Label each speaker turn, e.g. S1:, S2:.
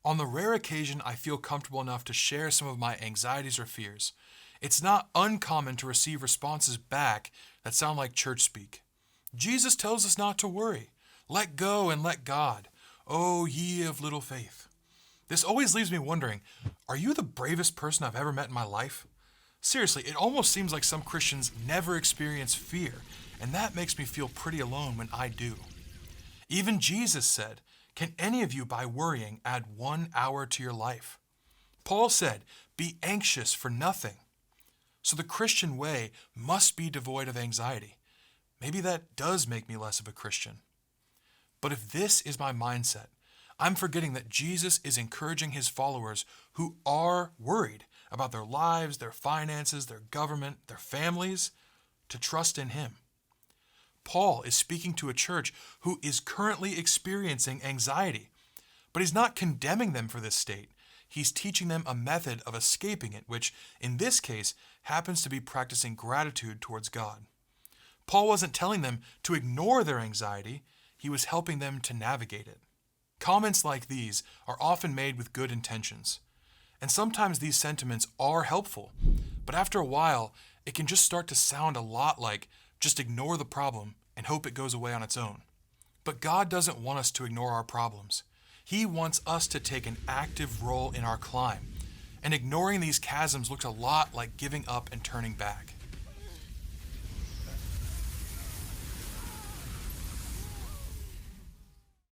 S1: On the rare occasion I feel comfortable enough to share some of my anxieties or fears, it's not uncommon to receive responses back that sound like church speak. Jesus tells us not to worry. Let go and let God. Oh, ye of little faith. This always leaves me wondering, are you the bravest person I've ever met in my life? Seriously, it almost seems like some Christians never experience fear, and that makes me feel pretty alone when I do. Even Jesus said, can any of you by worrying add 1 hour to your life? Paul said, be anxious for nothing. So the Christian way must be devoid of anxiety. Maybe that does make me less of a Christian. But if this is my mindset, I'm forgetting that Jesus is encouraging his followers who are worried about their lives, their finances, their government, their families, to trust in him. Paul is speaking to a church who is currently experiencing anxiety, but he's not condemning them for this state. He's teaching them a method of escaping it, which, in this case, happens to be practicing gratitude towards God. Paul wasn't telling them to ignore their anxiety, he was helping them to navigate it. Comments like these are often made with good intentions, and sometimes these sentiments are helpful, but after a while, it can just start to sound a lot like just ignore the problem and hope it goes away on its own. But God doesn't want us to ignore our problems. He wants us to take an active role in our climb, and ignoring these chasms looks a lot like giving up and turning back.